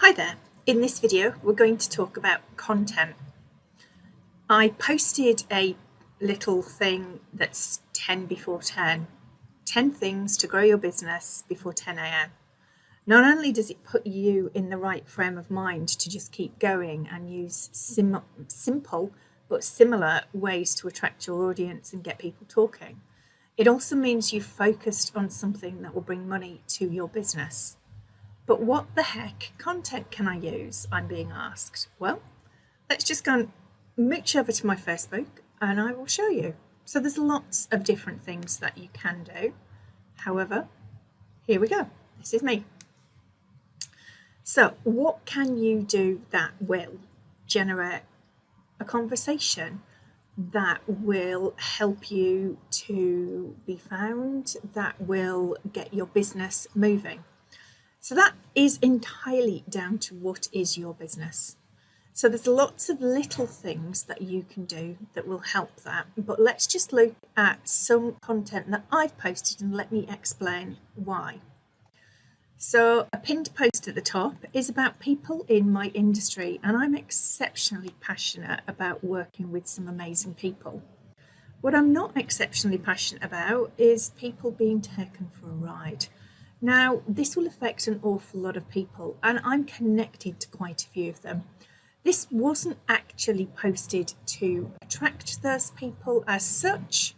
Hi there, in this video we're going to talk about content. I posted a little thing that's 10 before 10. 10 things to grow your business before 10 a.m. Not only does it put you in the right frame of mind to just keep going and use simple but similar ways to attract your audience and get people talking, it also means you've focused on something that will bring money to your business. But what the heck content can I use? I'm being asked. Well, let's just go and mooch over to my Facebook and I will show you. So there's lots of different things that you can do. However, here we go. This is me. So what can you do that will generate a conversation that will help you to be found, that will get your business moving? So that is entirely down to what is your business. So there's lots of little things that you can do that will help that, but let's just look at some content that I've posted and let me explain why. So a pinned post at the top is about people in my industry, and I'm exceptionally passionate about working with some amazing people. What I'm not exceptionally passionate about is people being taken for a ride. Now, this will affect an awful lot of people, and I'm connected to quite a few of them. This wasn't actually posted to attract those people as such.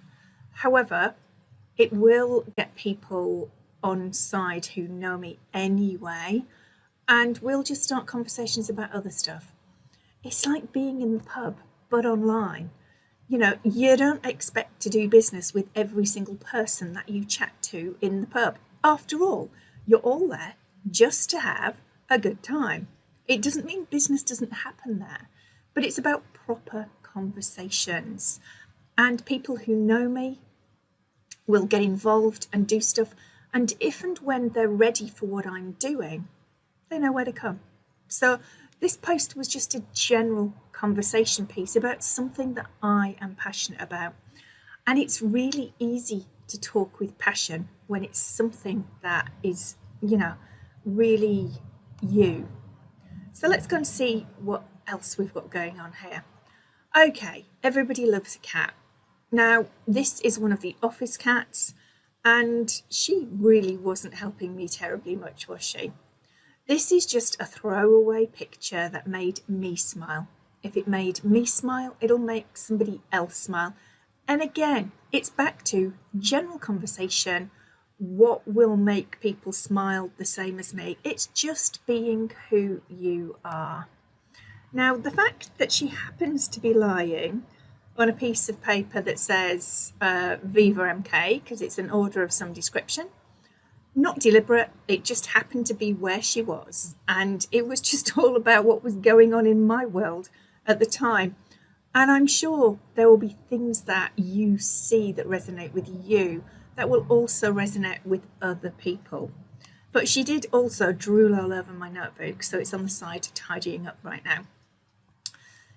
However, it will get people on side who know me anyway, and we'll just start conversations about other stuff. It's like being in the pub, but online. You know, you don't expect to do business with every single person that you chat to in the pub. After all, you're all there just to have a good time. It doesn't mean business doesn't happen there, but it's about proper conversations. And people who know me will get involved and do stuff. And if and when they're ready for what I'm doing, they know where to come. So this post was just a general conversation piece about something that I am passionate about. And it's really easy to talk with passion when it's something that is, really you. So let's go and see what else we've got going on here. Okay, everybody loves a cat. Now, this is one of the office cats, and she really wasn't helping me terribly much, was she? This is just a throwaway picture that made me smile. If it made me smile, it'll make somebody else smile. And again, it's back to general conversation. What will make people smile the same as me? It's just being who you are. Now, the fact that she happens to be lying on a piece of paper that says VivaMK, because it's an order of some description, not deliberate, it just happened to be where she was. And it was just all about what was going on in my world at the time. And I'm sure there will be things that you see that resonate with you that will also resonate with other people. But she did also drool all over my notebook, so it's on the side tidying up right now.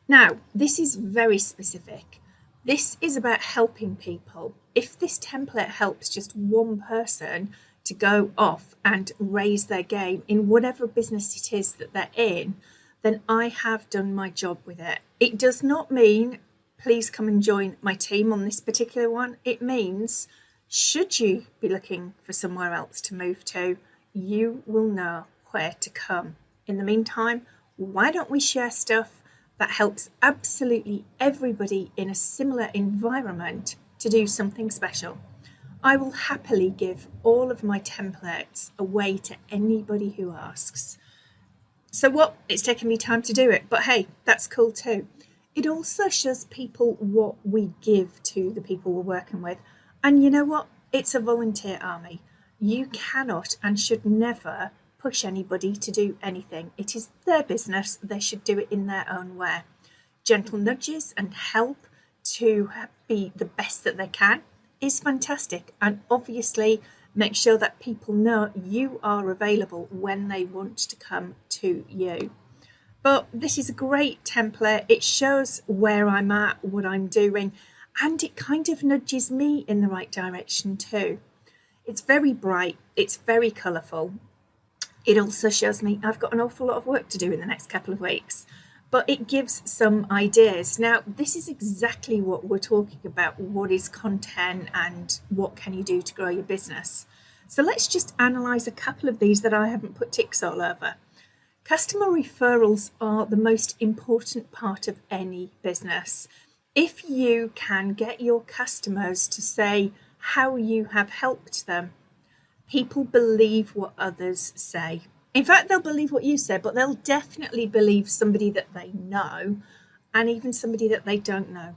Now, this is very specific. This is about helping people. If this template helps just one person to go off and raise their game in whatever business it is that they're in, then I have done my job with it. It does not mean, please come and join my team on this particular one. It means, should you be looking for somewhere else to move to, you will know where to come. In the meantime, why don't we share stuff that helps absolutely everybody in a similar environment to do something special? I will happily give all of my templates away to anybody who asks. So what? It's taken me time to do it, but hey, that's cool too. It also shows people what we give to the people we're working with. And you know what? It's a volunteer army. You cannot and should never push anybody to do anything. It is their business. They should do it in their own way. Gentle nudges and help to be the best that they can is fantastic. And obviously, make sure that people know you are available when they want to come to you. But this is a great template. It shows where I'm at, what I'm doing, and it kind of nudges me in the right direction too. It's very bright, it's very colourful, It also shows me I've got an awful lot of work to do in the next couple of weeks, but it gives some ideas. Now, this is exactly what we're talking about. What is content and what can you do to grow your business? So let's just analyze a couple of these that I haven't put ticks all over. Customer referrals are the most important part of any business. If you can get your customers to say how you have helped them, people believe what others say. In fact, they'll believe what you said, but they'll definitely believe somebody that they know and even somebody that they don't know.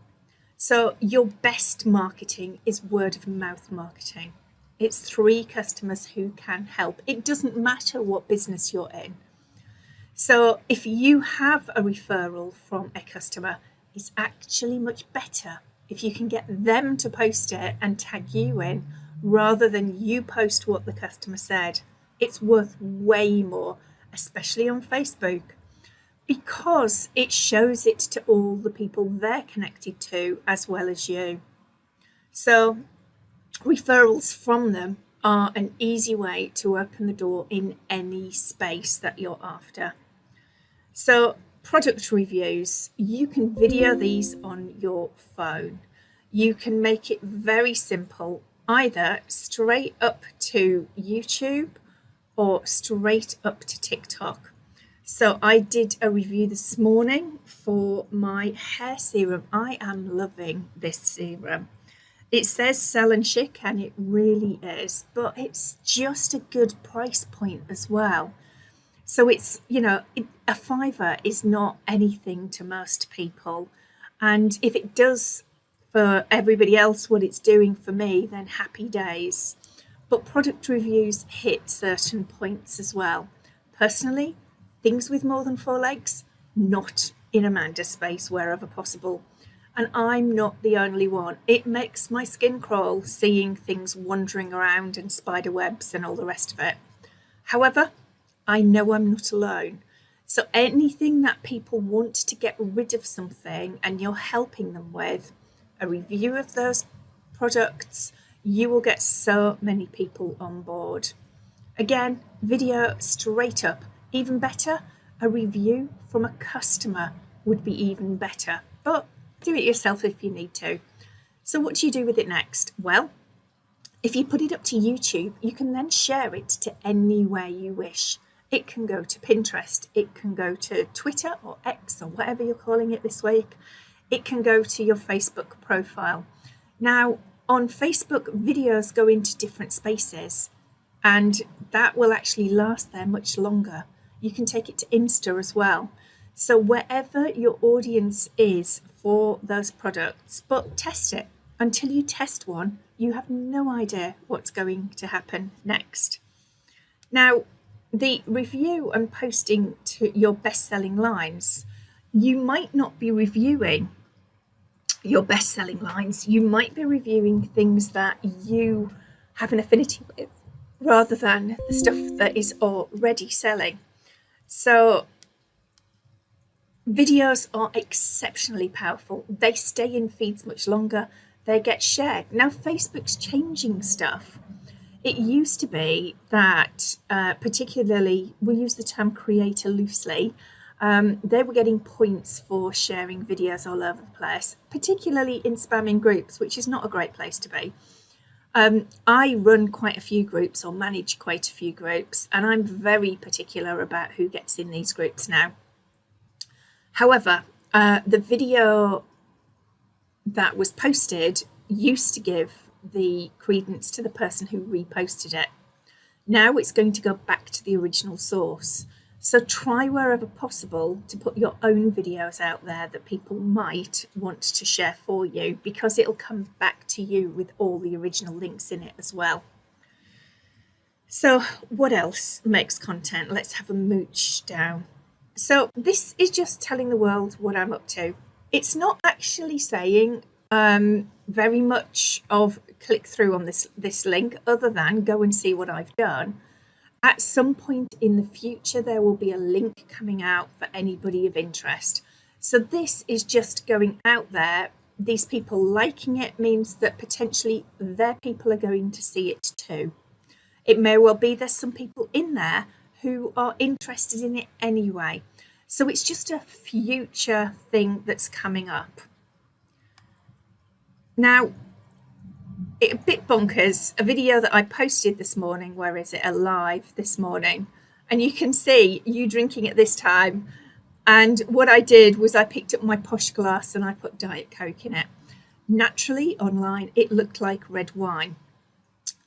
So your best marketing is word of mouth marketing. It's 3 customers who can help. It doesn't matter what business you're in. So if you have a referral from a customer, it's actually much better if you can get them to post it and tag you in rather than you post what the customer said. It's worth way more, especially on Facebook, because it shows it to all the people they're connected to as well as you. So referrals from them are an easy way to open the door in any space that you're after. So product reviews, you can video these on your phone. You can make it very simple, either straight up to YouTube or straight up to TikTok. So I did a review this morning for my hair serum. I am loving this serum. It says sell and chic, and it really is, but it's just a good price point as well. So it's, a $5 is not anything to most people. And if it does for everybody else what it's doing for me, then happy days. But product reviews hit certain points as well. Personally, things with more than 4 legs, not in Amanda's space wherever possible. And I'm not the only one. It makes my skin crawl seeing things wandering around and spider webs and all the rest of it. However, I know I'm not alone. So anything that people want to get rid of something and you're helping them with, a review of those products, you will get so many people on board. Again, video straight up. Even better, a review from a customer would be even better. But do it yourself if you need to. So what do you do with it next? Well, if you put it up to YouTube, you can then share it to anywhere you wish. It can go to Pinterest, it can go to Twitter or X or whatever you're calling it this week. It can go to your Facebook profile. Now, on Facebook, videos go into different spaces, and that will actually last there much longer. You can take it to Insta as well. So wherever your audience is for those products, but test it. Until you test one, you have no idea what's going to happen next. Now, the review and posting to your best-selling lines, you might not be reviewing your best-selling lines. You might be reviewing things that you have an affinity with rather than the stuff that is already selling. So videos are exceptionally powerful. They stay in feeds much longer. They get shared. Now Facebook's changing stuff. It used to be that, particularly, we use the term creator loosely, they were getting points for sharing videos all over the place, particularly in spamming groups, which is not a great place to be. I run quite a few groups or manage quite a few groups, and I'm very particular about who gets in these groups now. However, the video that was posted used to give the credence to the person who reposted it. Now it's going to go back to the original source. So try wherever possible to put your own videos out there that people might want to share for you, because it'll come back to you with all the original links in it as well. So what else makes content? Let's have a mooch down. So this is just telling the world what I'm up to. It's not actually saying very much of click through on this link, other than go and see what I've done. At some point in the future, there will be a link coming out for anybody of interest. So this is just going out there. These people liking it means that potentially their people are going to see it too. It may well be there's some people in there who are interested in it anyway. So it's just a future thing that's coming up. Now, a bit bonkers, a video that I posted this morning, where is it, a live this morning, and you can see you drinking at this time. And what I did was I picked up my posh glass and I put Diet Coke in it. Naturally, online, it looked like red wine.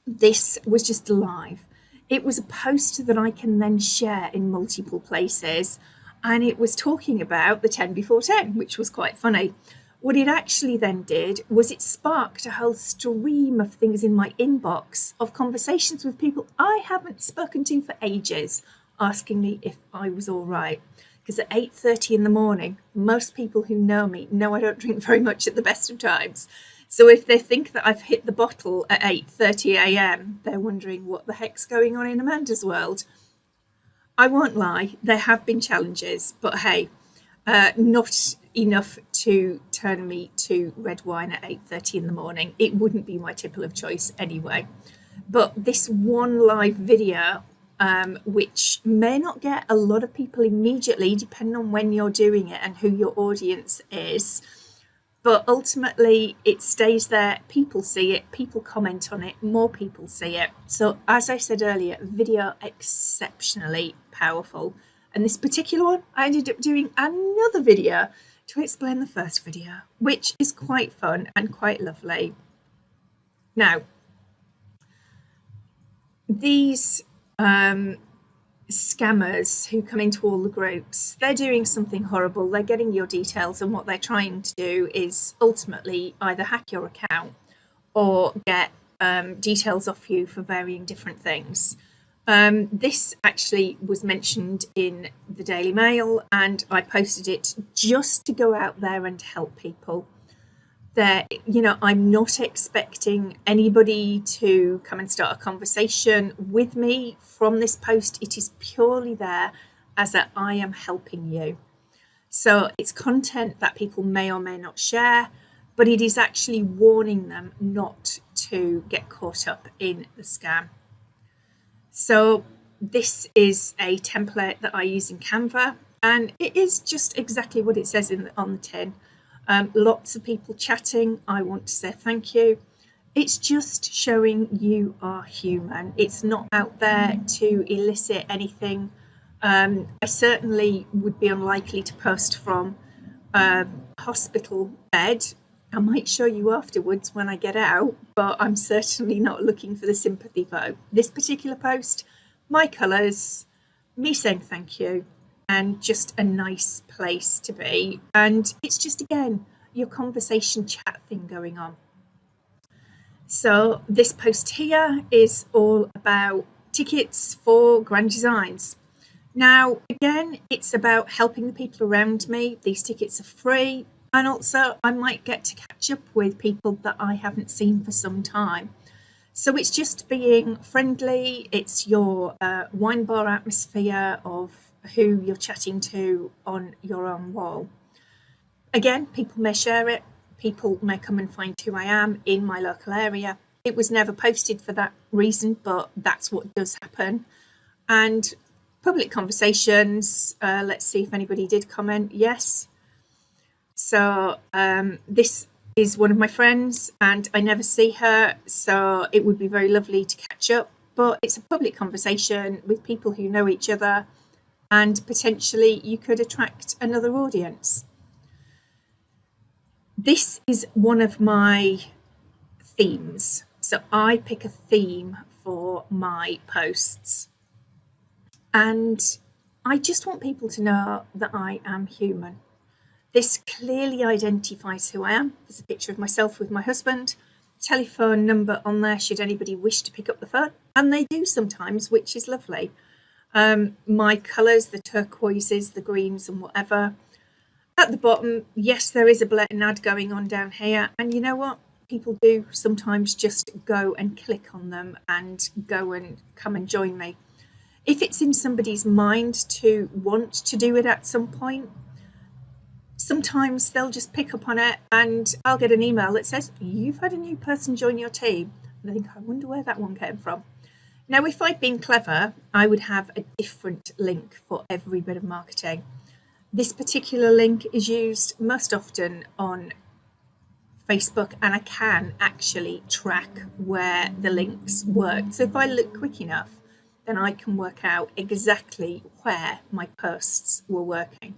This was just live. It was a post that I can then share in multiple places, and it was talking about the 10 before 10, which was quite funny. What it actually then did was it sparked a whole stream of things in my inbox of conversations with people I haven't spoken to for ages, asking me if I was all right. Because at 8:30 in the morning, most people who know me know I don't drink very much at the best of times. So if they think that I've hit the bottle at 8:30 a.m, they're wondering what the heck's going on in Amanda's world. I won't lie, there have been challenges, but hey, not enough to turn me to red wine at 8:30 in the morning. It wouldn't be my tipple of choice anyway. But this one live video, which may not get a lot of people immediately, depending on when you're doing it and who your audience is, but ultimately it stays there. People see it, people comment on it, more people see it. So as I said earlier, video exceptionally powerful. And this particular one, I ended up doing another video to explain the first video, which is quite fun and quite lovely. Now, these scammers who come into all the groups, they're doing something horrible. They're getting your details, and what they're trying to do is ultimately either hack your account or get details off you for varying different things. This actually was mentioned in the Daily Mail, and I posted it just to go out there and help people. I'm not expecting anybody to come and start a conversation with me from this post. It is purely there as that I am helping you. So it's content that people may or may not share, but it is actually warning them not to get caught up in the scam. So this is a template that I use in Canva, and it is just exactly what it says on the tin. Lots of people chatting. I want to say thank you. It's just showing you are human. It's not out there to elicit anything. I certainly would be unlikely to post from a hospital bed. I might show you afterwards when I get out, but I'm certainly not looking for the sympathy vote. This particular post, my colours, me saying thank you, and just a nice place to be. And it's just, again, your conversation chat thing going on. So this post here is all about tickets for grand designs. Now, again, it's about helping the people around me. These tickets are free. And also I might get to catch up with people that I haven't seen for some time. So it's just being friendly. It's your wine bar atmosphere of who you're chatting to on your own wall. Again, people may share it. People may come and find who I am in my local area. It was never posted for that reason, but that's what does happen. And public conversations, let's see if anybody did comment. Yes. So this is one of my friends, and I never see her, so it would be very lovely to catch up. But it's a public conversation with people who know each other, and potentially you could attract another audience. This is one of my themes. So I pick a theme for my posts, and I just want people to know that I am human. This clearly identifies who I am. There's a picture of myself with my husband, telephone number on there should anybody wish to pick up the phone, and they do sometimes, which is lovely. My colours, the turquoises, the greens and whatever. At the bottom, yes, there is a blatant ad going on down here, and you know what? People do sometimes just go and click on them and go and come and join me. If it's in somebody's mind to want to do it at some point, sometimes they'll just pick up on it, and I'll get an email that says, you've had a new person join your team. And I think, I wonder where that one came from. Now, if I'd been clever, I would have a different link for every bit of marketing. This particular link is used most often on Facebook, and I can actually track where the links work. So if I look quick enough, then I can work out exactly where my posts were working.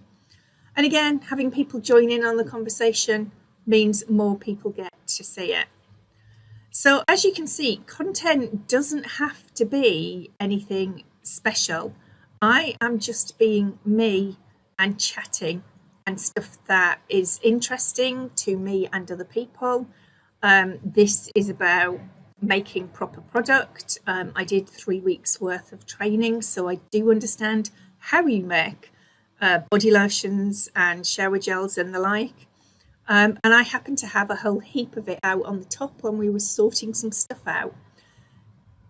And again, having people join in on the conversation means more people get to see it. So as you can see, content doesn't have to be anything special. I am just being me and chatting and stuff that is interesting to me and other people. This is about making proper product. I did 3 weeks worth of training, so I do understand how you make body lotions and shower gels and the like. And I happened to have a whole heap of it out on the top when we were sorting some stuff out.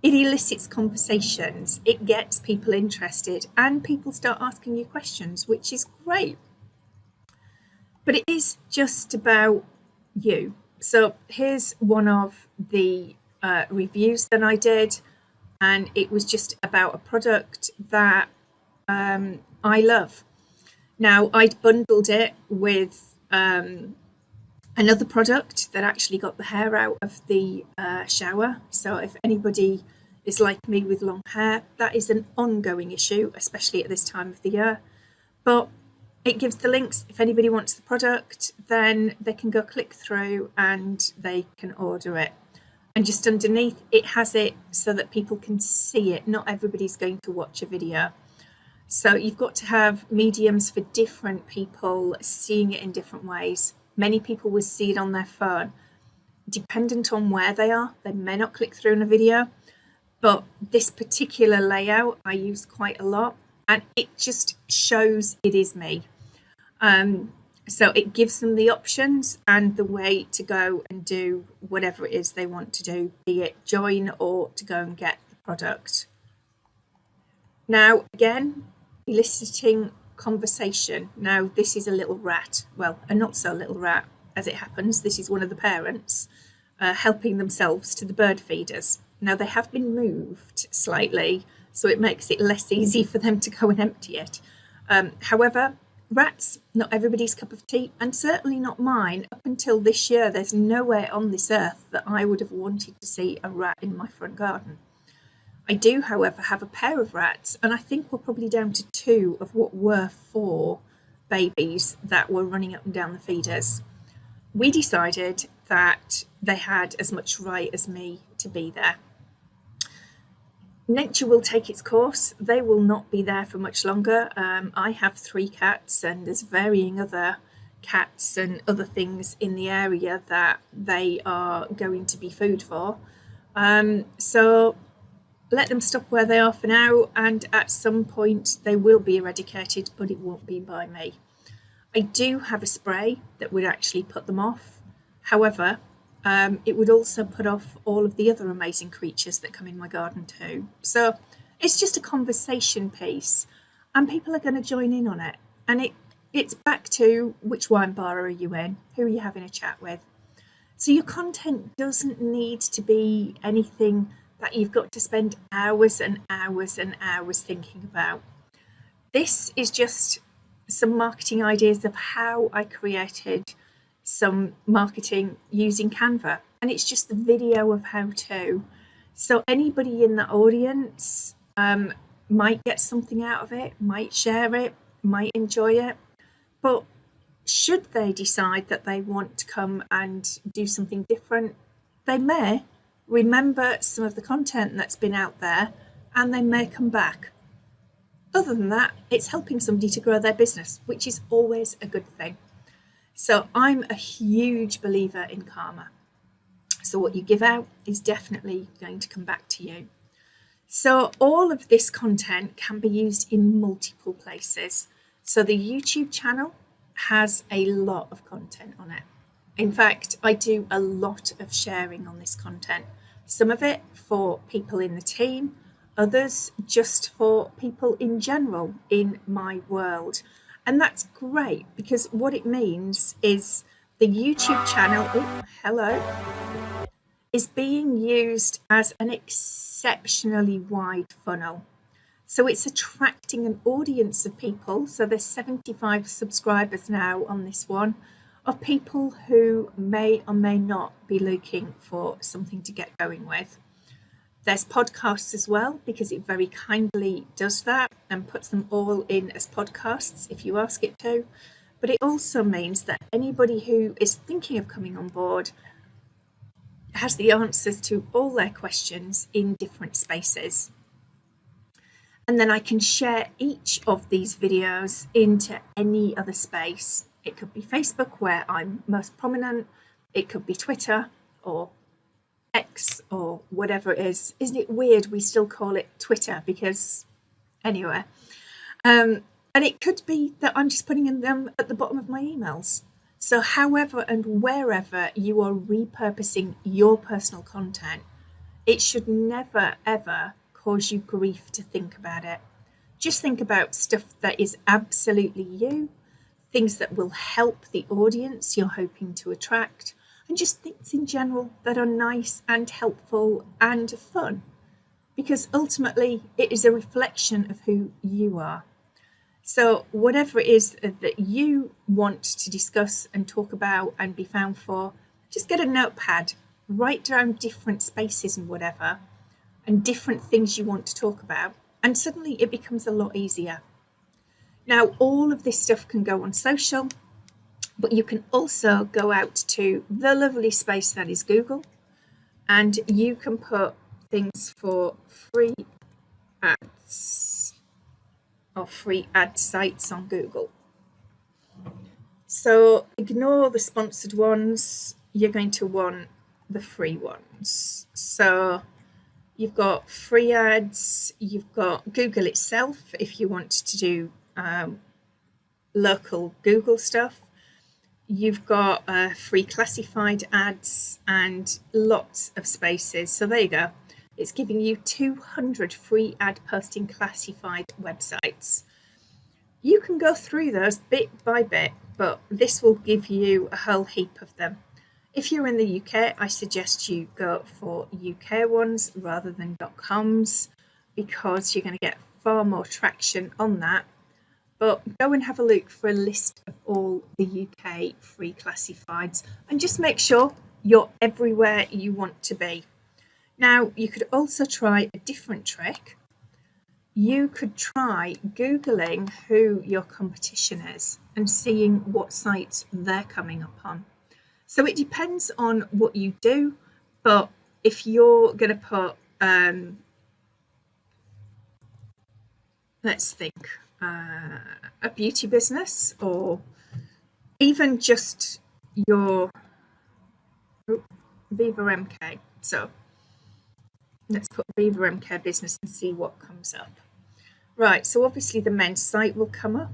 It elicits conversations, it gets people interested, and people start asking you questions, which is great. But it is just about you. So here's one of the reviews that I did, and it was just about a product that I love. Now, I'd bundled it with another product that actually got the hair out of the shower. So if anybody is like me with long hair, that is an ongoing issue, especially at this time of the year. But it gives the links. If anybody wants the product, then they can go click through and they can order it. And just underneath, it has it so that people can see it. Not everybody's going to watch a video. So you've got to have mediums for different people seeing it in different ways. Many people will see it on their phone. Dependent on where they are, they may not click through in a video, but this particular layout I use quite a lot, and it just shows it is me. So it gives them the options and the way to go and do whatever it is they want to do, be it join or to go and get the product. Now, again, eliciting conversation. Now, this is a little rat, well, a not so little rat as it happens. This is one of the parents helping themselves to the bird feeders. Now, they have been moved slightly, so it makes it less easy for them to go and empty it. However, rats, not everybody's cup of tea, and certainly not mine. Up until this year, there's nowhere on this earth that I would have wanted to see a rat in my front garden. I do, however, have a pair of rats, and I think we're probably down to 2 of what were 4 babies that were running up and down the feeders. We decided that they had as much right as me to be there. Nature will take its course. They will not be there for much longer. I have 3 cats, and there's varying other cats and other things in the area that they are going to be food for. So let them stop where they are for now, and at some point they will be eradicated, but it won't be by me. I do have a spray that would actually put them off. However, it would also put off all of the other amazing creatures that come in my garden too. So it's just a conversation piece, and people are going to join in on it. And it's back to which wine bar are you in? Who are you having a chat with? So your content doesn't need to be anything that you've got to spend hours and hours and hours thinking about. This is just some marketing ideas of how I created some marketing using Canva, and it's just the video of how to. So anybody in the audience might get something out of it, might share it, might enjoy it, but should they decide that they want to come and do something different, they may remember some of the content that's been out there and they may come back. Other than that, it's helping somebody to grow their business, which is always a good thing. So I'm a huge believer in karma. So what you give out is definitely going to come back to you. So all of this content can be used in multiple places. So the YouTube channel has a lot of content on it. In fact, I do a lot of sharing on this content. Some of it for people in the team, others just for people in general in my world. And that's great, because what it means is the YouTube channel, is being used as an exceptionally wide funnel. So it's attracting an audience of people. So there's 75 subscribers now on this one, of people who may or may not be looking for something to get going with. There's podcasts as well, because it very kindly does that and puts them all in as podcasts if you ask it to. But it also means that anybody who is thinking of coming on board has the answers to all their questions in different spaces. And then I can share each of these videos into any other space. It could be Facebook, where I'm most prominent. It could be Twitter or X or whatever it is. Isn't it weird we still call it Twitter? Because anyway, and it could be that I'm just putting them at the bottom of my emails. So however and wherever you are repurposing your personal content, it should never, ever cause you grief to think about it. Just think about stuff that is absolutely you, things that will help the audience you're hoping to attract, and just things in general that are nice and helpful and fun. Because ultimately, it is a reflection of who you are. So whatever it is that you want to discuss and talk about and be found for, just get a notepad, write down different spaces and whatever, and different things you want to talk about, and suddenly it becomes a lot easier. Now, all of this stuff can go on social, but you can also go out to the lovely space that is Google, and you can put things for free ads or free ad sites on Google. So ignore the sponsored ones. You're going to want the free ones. So you've got free ads, you've got Google itself if you want to do local Google stuff. You've got free classified ads and lots of spaces. So there you go. It's giving you 200 free ad posting classified websites. You can go through those bit by bit, but this will give you a whole heap of them. If you're in the UK, I suggest you go for UK ones rather than .coms, because you're going to get far more traction on that. But go and have a look for a list of all the UK free classifieds and just make sure you're everywhere you want to be. Now, you could also try a different trick. You could try Googling who your competition is and seeing what sites they're coming up on. So it depends on what you do, but if you're going to put, let's think, a beauty business, or even just your VivaMK. So let's put VivaMK business and see what comes up. Right, so obviously the men's site will come up,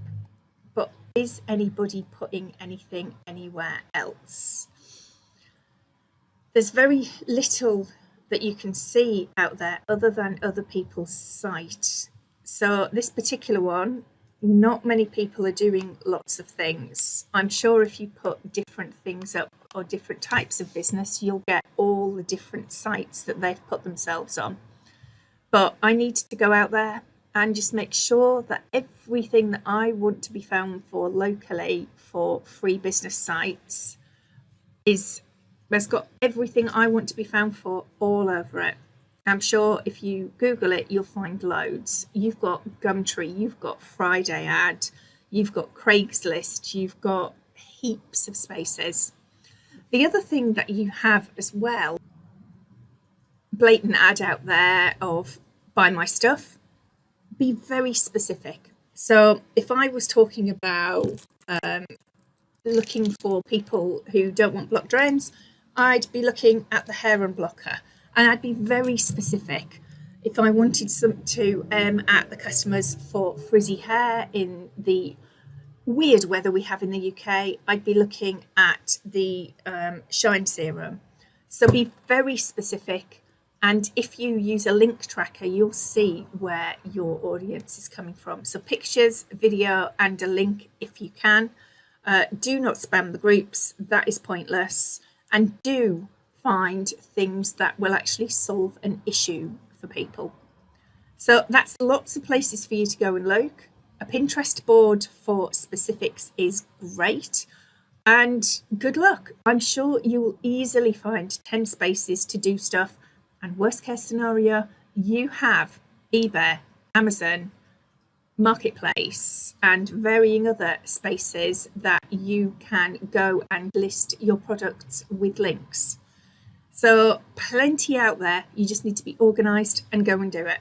but is anybody putting anything anywhere else? There's very little that you can see out there other than other people's sites. So this particular one, not many people are doing lots of things. I'm sure if you put different things up or different types of business, you'll get all the different sites that they've put themselves on. But I need to go out there and just make sure that everything that I want to be found for locally for free business sites has got everything I want to be found for all over it. I'm sure if you Google it, you'll find loads. You've got Gumtree, you've got Friday Ad, you've got Craigslist, you've got heaps of spaces. The other thing that you have as well, blatant ad out there of buy my stuff, be very specific. So if I was talking about looking for people who don't want block drains, I'd be looking at the hair unblocker, and I'd be very specific. If I wanted to at the customers for frizzy hair in the weird weather we have in the UK, I'd be looking at the shine serum. So be very specific, and if you use a link tracker, you'll see where your audience is coming from. So pictures, video, and a link if you can. Do not spam the groups, that is pointless. And do find things that will actually solve an issue for people. So that's lots of places for you to go and look. A Pinterest board for specifics is great. And good luck. I'm sure you will easily find 10 spaces to do stuff. And worst case scenario, you have eBay, Amazon, Marketplace, and varying other spaces that you can go and list your products with links. So plenty out there. You just need to be organised and go and do it.